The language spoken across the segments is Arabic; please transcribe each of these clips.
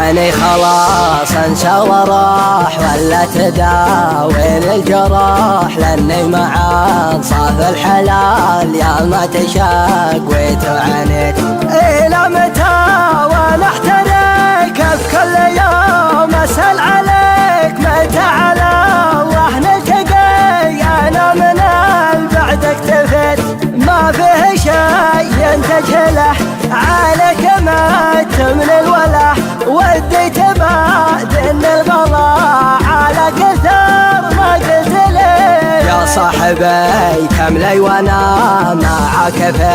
يعني خلاص انسى وراح ولا تداوي الجراح، لاني معاك صاف الحلال يا ما تشاق وتعانيت. الى متى وانا احترق في كل يوم اسال عليك، متى على الله نلتقي انا من البعد اكتفيت. ما فيه شيء تجهله عليك ما من الولا، وديت بعد الغلا على كثر ما قلت لي. يا صاحبي كم لي وانا معك في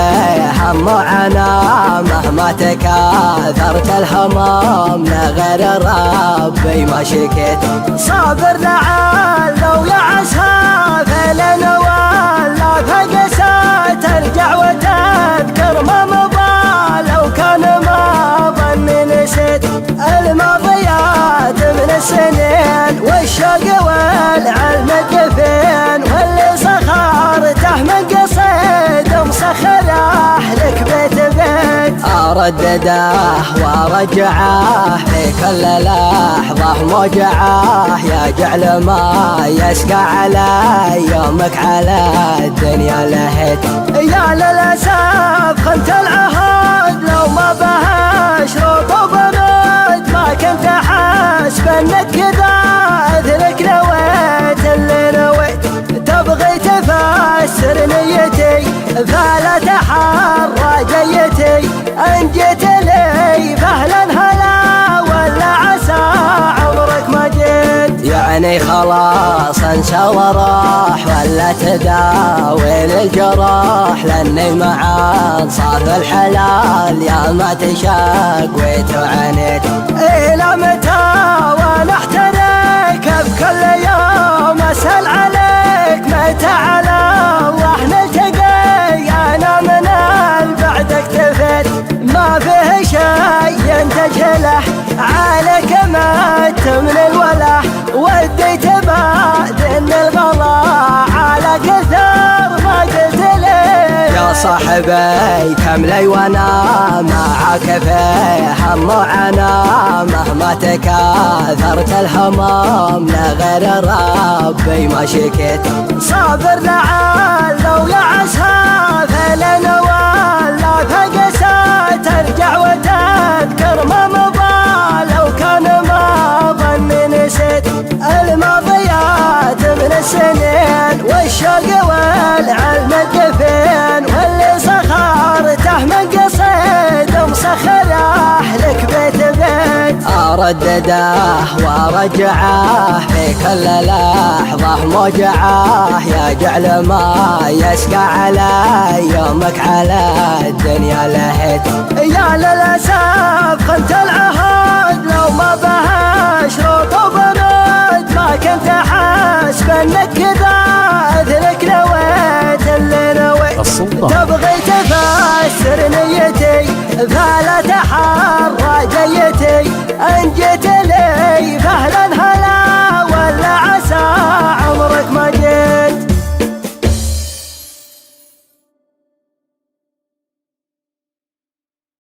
هم وعنا، مهما تكاثرت الهمام لغير ربي ما شكيت. صابر لعل ولا عسى فلنا ولا فقسى، ترجع وتذكر ما مضى لو كان ما ظني نسيت. الماضيات من السنين والشوق والعلم الدفين، واللي سخرته من قصيد مسخره لك بيت بيت. اردده وارجعه في كل لحظه موجعه، يا جعل ما يسقى علي يومك على الدنيا لهيت. يا للاسف خنت العهد لو ما بها شروط وبنود، ما كنت احسب انك كذا اذنك نويت اللي نويت. تبغي تفسر نيتي فلا تحرى جيتي، ان جيت لي فهلا هلا ولا عسى عمرك ما جيت. يعني خلاص انسى وراح ولا تداوي الجراح، لاني معاك صاف الحلال يا ما تشاق وتعانيت. الى متى وانا احترق بكل يوم اسال عليك، متى على الله نلتقي انا من البعد اكتفيت. ما فيه شيء تجهله عليك ما من الولا، وديت بعد الغلا على كثر ما قلت لي. يا صاحبي كم لي وانا معك في هم وعنا، مهما تكاثرت الهمام لغير ربي ما شكيت. صابر لعل ولا عسى فلنا ولا فقسى، ترجع وتذكر ما مضى لو كان ما ظني نسيت. الماضيات من السنين والشوق والعلم الدفين، واللي سخرته من قصيد مسخره لك بيت بيت. اردده وارجعه في كل لحظه موجعه، يا جعل ما يسقى علي يومك على الدنيا لهيت. يا للاسف خنت العهد لو ما بها شروط وبنود، ما كنت احسب انك كذا اذنك نويت اللي نويت. تبغي تفسر نيتي فلا